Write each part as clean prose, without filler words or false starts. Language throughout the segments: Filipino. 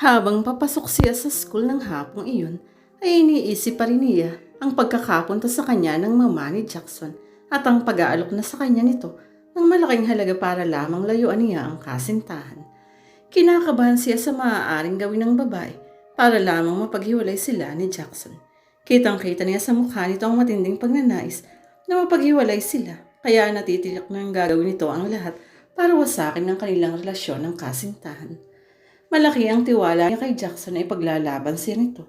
Habang papasok siya sa school ng hapong iyon, ay iniisip pa rin niya ang pagkakapunta sa kanya ng mama ni Jackson at ang pag-aalok na sa kanya nito ng malaking halaga para lamang layuan niya ang kasintahan. Kinakabahan siya sa maaaring gawin ng babae para lamang mapaghiwalay sila ni Jackson. Kitang-kita niya sa mukha nito ang matinding pagnanais na mapaghiwalay sila, kaya natitiyak na gagawin nito ang lahat para wasakin ang kanilang relasyon ng kasintahan. Malaki ang tiwala niya kay Jackson ay paglalaban siya nito.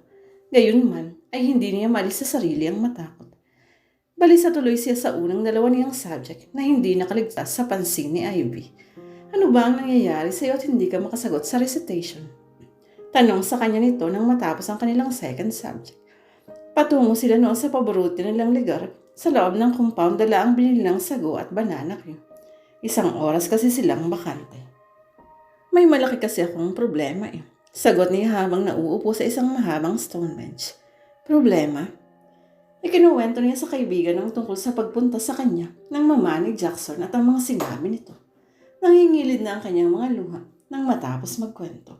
Gayunman ay hindi niya maalis sa sarili ang matakot. Balisa tuloy siya sa unang dalawa niyang subject na hindi nakaligtas sa pansin ni Ivy. Ano ba ang nangyayari sa iyo at hindi ka makasagot sa recitation? Tanong sa kanya nito nang matapos ang kanilang second subject. Patungo sila noon sa paborito nilang lugar sa loob ng compound, dala ang binili ng sago at banana cream. Isang oras kasi silang bakante. May malaki kasi akong problema eh. Sagot niya habang nauupo sa isang mahabang stone bench. Problema? Ikinuwento niya sa kaibigan ng tungkol sa pagpunta sa kanya ng mama ni Jackson at ang mga sinabi nito. Nangingilid na ang kanyang mga luha nang matapos magkwento.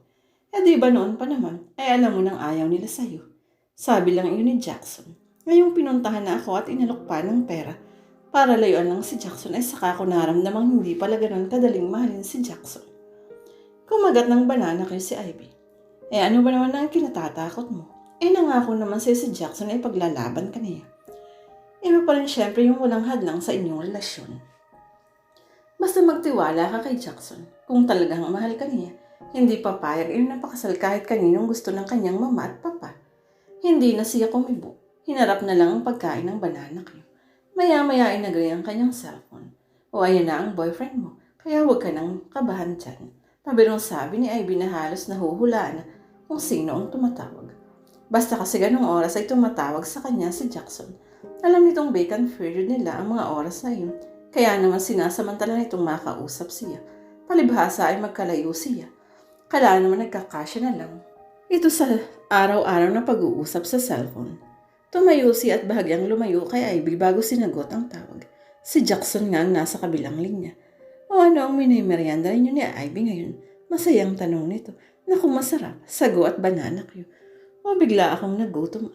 Eh di ba noon pa naman ay alam mo nang ayaw nila sa'yo. Sabi lang iyon ni Jackson. Ngayong pinuntahan na ako at inalok pa ng pera para layuan lang si Jackson ay saka ko naramdamang hindi pala ganun kadaling mahalin si Jackson. Kumagat ng banana kayo si Ivy. Eh ano ba naman ang kinatatakot mo? Eh nangako naman sa'yo si Jackson ay paglalaban ka niya. Iba pa rin syempre yung walang hadlang sa inyong relasyon. Basta magtiwala ka kay Jackson. Kung talagang mahal ka niya, hindi papayag ay napakasal kahit kaninong gusto ng kanyang mama at papa. Hindi na siya kumibo. Hinarap na lang ang pagkain ng banana kayo. Maya-maya ay nagray ang kanyang cellphone. O ayan na ang boyfriend mo, kaya huwag ka nang kabahan dyan. Pabirong sabi ni Ivy na halos nahuhulaan na kung sino ang tumatawag. Basta kasi ganong oras ay tumatawag sa kanya si Jackson. Alam nitong vacant period nila ang mga oras na yun, kaya naman sinasamantala nitong makausap siya. Palibhasa ay magkalayo siya. Kala naman nagkakasya na lang. Ito sa araw-araw na pag-uusap sa cellphone. Tumayo siya at bahagyang lumayo kay Ivy bago sinagot ang tawag. Si Jackson nga ang nasa kabilang linya. O ano ang minimeryenda ninyo ni Ivy ngayon? Masayang tanong nito. Naku, masarap. Sago at banana cue. O bigla akong nagutom.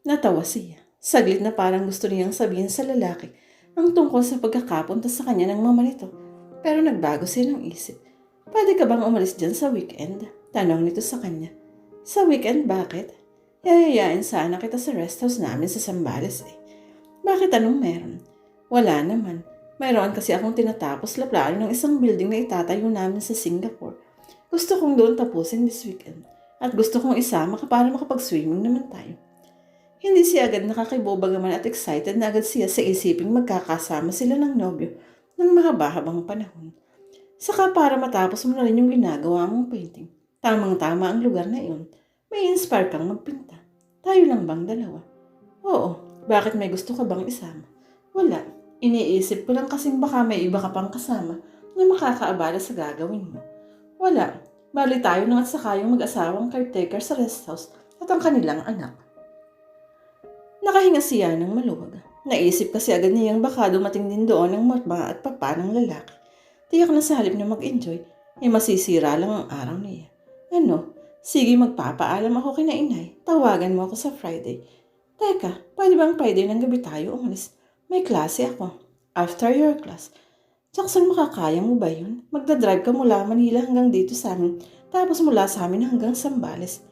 Natawa siya. Saglit na parang gusto niyang sabihin sa lalaki ang tungkol sa pagkakapunta sa kanya ng mama nito. Pero nagbago siya ng isip. Pwede ka bang umalis dyan sa weekend? Tanong nito sa kanya. Sa weekend, bakit? Yayayain sana kita sa rest house namin sa Zambales eh. Bakit anong meron? Wala naman. Mayroon kasi akong tinatapos laplano ng isang building na itatayo namin sa Singapore. Gusto kong doon tapusin this weekend. At gusto kong isama ka para makapag-swimming naman tayo. Hindi siya agad nakakibobagaman at excited na agad siya sa isiping magkakasama sila ng nobyo ng mahaba-habang panahon. Saka para matapos mo na rin yung ginagawa mong painting. Tamang-tama ang lugar na iyon. May inspire kang magpinta. Tayo lang bang dalawa? Oo. Bakit may gusto ka bang isama? Wala. Iniisip ko lang kasing baka may iba ka pang kasama na makakaabala sa gagawin mo. Wala. Bali tayo na at saka yung mag-asawang caretaker sa rest house at ang kanilang anak. Nakahinga siya ng maluwag. Naisip kasi agad niyang baka dumating din doon ang mama at papa ng lalaki. Tiyak na sa halip na mag-enjoy, ay masisira lang ang araw niya. Ano? Sige, magpapaalam ako kina inay. Tawagan mo ako sa Friday. Teka, pwede bang Friday ng gabi tayo umalis? May klase ako. After your class. Jackson, makakaya mo ba yun? Magdadrive ka mula Manila hanggang dito sa amin, tapos mula sa amin hanggang Zambales.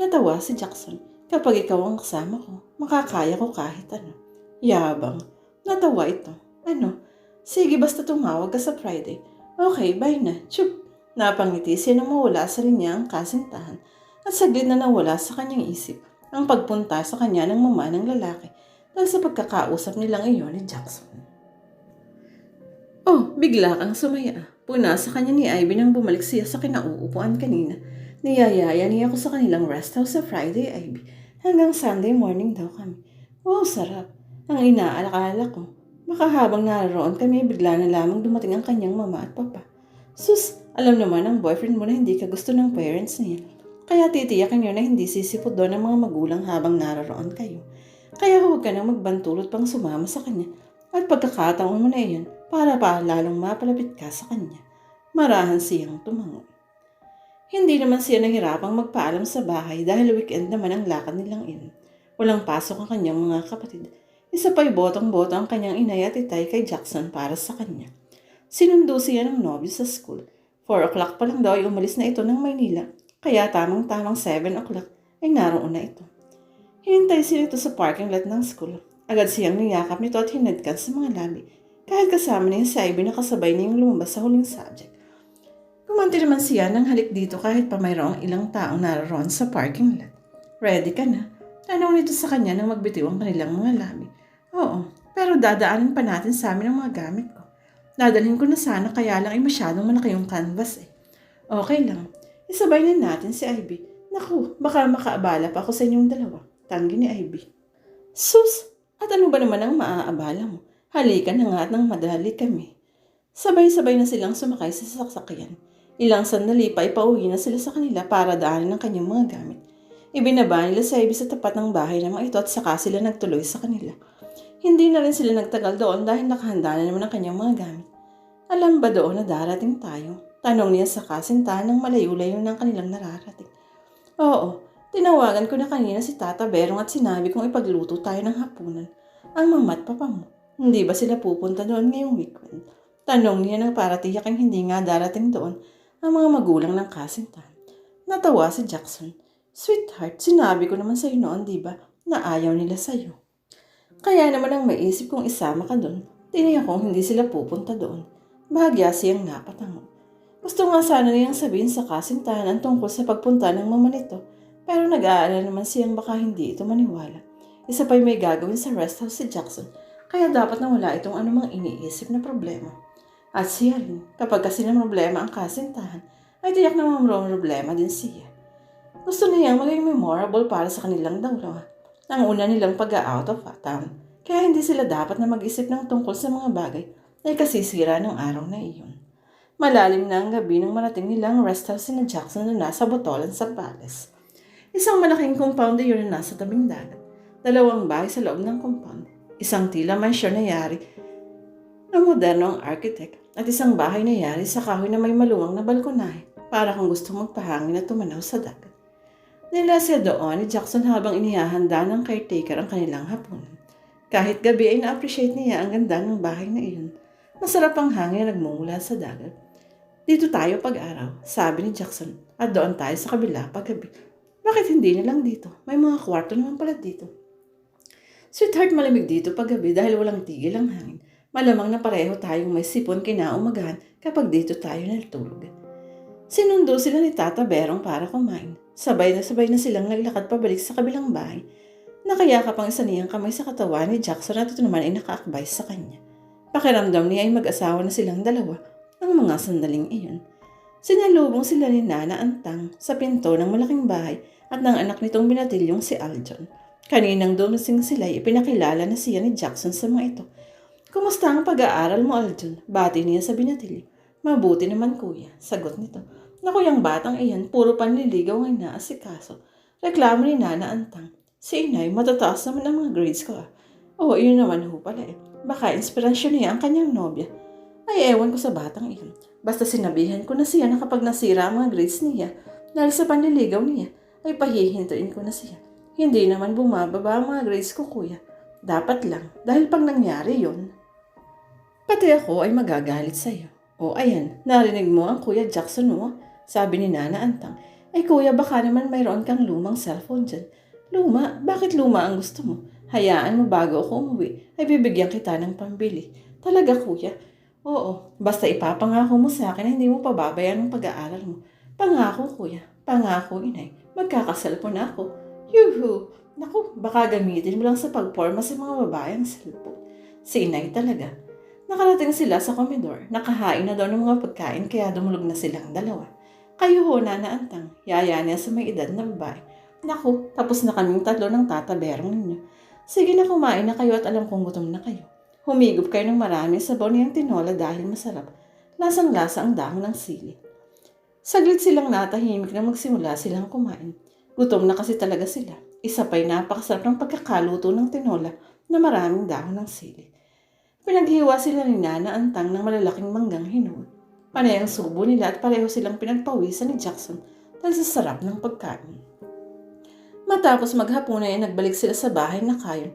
Natawa si Jackson. Kapag ikaw ang kasama ko, makakaya ko kahit ano. Yabang. Natawa ito. Ano? Sige, basta tumawag ka sa Friday. Okay, bye na. Chup! Napangiti siya nang mawala sa linya ang kasintahan at saglit na nawala sa kanyang isip ang pagpunta sa kanya ng mama ng lalaki dahil sa pagkakausap nilang iyon ni Jackson. Oh, bigla kang sumaya. Puna sa kanya ni Ivy nang bumalik siya sa kinauupuan kanina. Niyayaya niya ako sa kanilang rest house sa Friday, Ivy. Hanggang Sunday morning daw kami. Wow, sarap. Ang inaalala ko. Baka habang naroon kami, bigla na lamang dumating ang kanyang mama at papa. Sus, alam naman ng boyfriend mo na hindi ka gusto ng parents niya. Kaya titiyakin niyo na hindi sisipot doon ang mga magulang habang naroon kayo. Kaya huwag ka nang magbantulot pang sumama sa kanya. At pagkakataon mo na iyon para pa lalong mapalapit ka sa kanya. Marahan siyang tumango. Hindi naman siya nahirapang magpaalam sa bahay dahil weekend naman ang lakad nilang iyon. Walang pasok ang kanyang mga kapatid. Isa pa'y botong-boto ang kanyang inay at itay kay Jackson para sa kanya. Sinundo siya ng nobyo sa school. 4 o'clock pa lang daw ay umalis na ito ng Maynila, kaya tamang-tamang 7 o'clock ay naroon na ito. Hinintay siya ito sa parking lot ng school. Agad siyang niyakap nito at hinadkan sa mga labi, kahit kasama niya si Ivy na kasabay niyang lumabas sa huling subject. Kumanti naman siya ng halik dito kahit pa mayroong ilang taong naroon sa parking lot. Ready ka na? Tanong nito sa kanya nang magbitiw ang kanilang mga labi. Oo, pero dadaanin pa natin sa amin ang mga gamit ko. Dadalhin ko na sana kaya lang ay masyadong malaki yung canvas eh. Okay lang. Isabay na natin si Ivy. Naku, baka makaabala pa ako sa inyong dalawa. Tanggi ni Ivy. Sus! At ano ba naman ang maaabala mo? Halika na nga at nang madali kami. Sabay-sabay na silang sumakay sa sasakyan. Ilang sandali pa ipauwi na sila sa kanila para daanin ang kanyang mga gamit. Ibinaba nila si Ivy sa tapat ng bahay ng mga ito at saka sila nagtuloy sa kanila. Hindi na rin sila nagtagal doon dahil nakahanda na naman ang kanyang mga gamit. Alam ba doon na darating tayo? Tanong niya sa kasintahan ng malayo-layo ng kanilang nararating. Oo, tinawagan ko na kanina si Tata Berong at sinabi kong ipagluto tayo ng hapunan. Ang mama at papa mo, hindi ba sila pupunta doon ngayong weekend? Tanong niya nang para tiyaking hindi nga darating doon ang mga magulang ng kasintahan. Natawa si Jackson. Sweetheart, sinabi ko naman sa'yo noon, di ba, na ayaw nila sa'yo. Kaya naman ang maisip kong isama ka doon, tiniyak kong hindi sila pupunta doon. Bahagya siyang napatango. Gusto nga sana niyang sabihin sa kasintahan ang tungkol sa pagpunta ng mama nito, pero nag-aalala naman siyang baka hindi ito maniwala. Isa pa'y may gagawin sa rest house si Jackson, kaya dapat na wala itong anumang iniisip na problema. At siya rin, kapag kasi ng problema ang kasintahan, ay tiyak na mayroong problema din siya. Gusto niyang maging memorable para sa kanilang dalawa. Ang una nilang pag-out of town, kaya hindi sila dapat na mag-isip ng tungkol sa mga bagay na ikasisira ng araw na iyon. Malalim na ang gabi nang marating nilang rest house na Jackson na nasa Botolan sa Palace. Isang malaking compound yun na nasa tabing dagat. 2 bahay sa loob ng compound. Isang tila mansyon na yari ng modernong architect at isang bahay na yari sa kahoy na may maluwang na balkonahe para kung gusto magpahangin at tumanaw sa dagat. Nila siya doon ni Jackson habang inihahanda ng caretaker ang kanilang hapunan. Kahit gabi ay na-appreciate niya ang ganda ng bahay na iyon. Masarap ang hangin na nagmumula sa dagat. Dito tayo pag-araw, sabi ni Jackson, at doon tayo sa kabila pag-gabi. Bakit hindi na lang dito? May mga kwarto naman pala dito. Sweetheart, malamig dito pag-gabi dahil walang tigil ang hangin. Malamang na pareho tayong may sipon kinaumagahan kapag dito tayo natulog. Sinundo sila ni Tata Berong para kumain. Sabay na silang naglakad pabalik sa kabilang bahay. Nakayakap ang isa niyang kamay sa katawan ni Jackson at ito naman ay nakaakbay sa kanya. Pakiramdam niya ay mag-asawa na silang dalawa ng mga sandaling iyon. Sinalubong sila ni Nana Antang sa pinto ng malaking bahay at ng anak nitong binatilyong si Aljon. Kaninang dumasing sila ay ipinakilala na siya ni Jackson sa mga ito. Kumusta ang pag-aaral mo, Aljon? Bati niya sa binatilyo. Mabuti naman kuya, sagot nito. Naku, yung batang iyan, puro panliligaw ang inaasikaso. Reklamo ni Nana Antang. Si inay, matataas naman ang mga grades ko ah. Oo, yun naman ho pala eh. Baka inspirasyon niya ang kanyang nobya. Ay, ewan ko sa batang iyan. Basta sinabihan ko na siya na kapag nasira ang mga grades niya, dahil sa panliligaw niya, ay pahihintuin ko na siya. Hindi naman bumababa ang mga grades ko kuya. Dapat lang, dahil pag nangyari yon, pati ako ay magagalit sa'yo. O ayan, narinig mo ang Kuya Jackson mo? Sabi ni Nana Antang. Ay kuya, baka naman mayroon kang lumang cellphone dyan. Luma? Bakit luma ang gusto mo? Hayaan mo bago ako umuwi, ay bibigyan kita ng pambili. Talaga kuya? Oo, basta ipapangako mo sa akin na hindi mo pababayaan ang pag-aaral mo. Pangako kuya, pangako inay, magkakaselfon ako. Yuhu! Naku, baka gamitin mo lang sa pagporma sa mga babae ang cellphone. Si inay talaga. Nakarating sila sa komedor. Nakahain na daw ng mga pagkain kaya dumulog na silang dalawa. Kayo ho, Nana Antang. Yaya niya sa may edad na babae. Naku, tapos na kaming 3 ng tataberong ninyo. Sige na, kumain na kayo at alam kong gutom na kayo. Humigop kayo ng marami sa niyang tinola dahil masarap. Lasang-lasa ang dahon ng sili. Saglit silang natahimik na magsimula silang kumain. Gutom na kasi talaga sila. Isa pa'y napakasarap ng pagkakaluto ng tinola na maraming dahon ng sili. Pinaghiwa sila ni Nana Antang ng malalaking manggang hinuhod. Panay ang subo nila at pareho silang pinagpawisan ni Jackson dahil sa sarap ng pagkain. Matapos maghapunan ay nagbalik sila sa bahay na kayon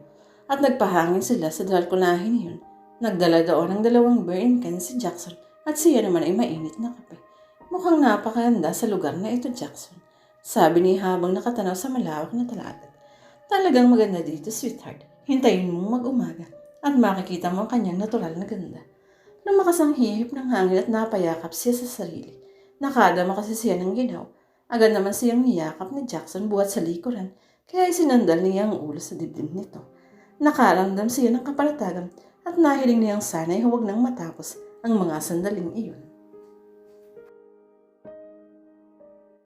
at nagpahangin sila sa balkonahin niyon. Nagdala doon ng 2 beer and can si Jackson at siya naman ay mainit na kape. Mukhang napakaganda sa lugar na ito, Jackson, sabi ni habang nakatanaw sa malawak na talaga. Talagang maganda dito, sweetheart. Hintayin mong mag-umaga at makikita mo ang kanyang natural na ganda. Lumakas ang hihip ng hangin at napayakap siya sa sarili. Nakadama kasi siya ng ginaw. Agad naman siyang niyakap ni Jackson buhat sa likuran, kaya isinandal niya ang ulo sa dibdib nito. Nakaramdam siya ng kapanatagan at nahiling niyang sana'y huwag nang matapos ang mga sandaling iyon.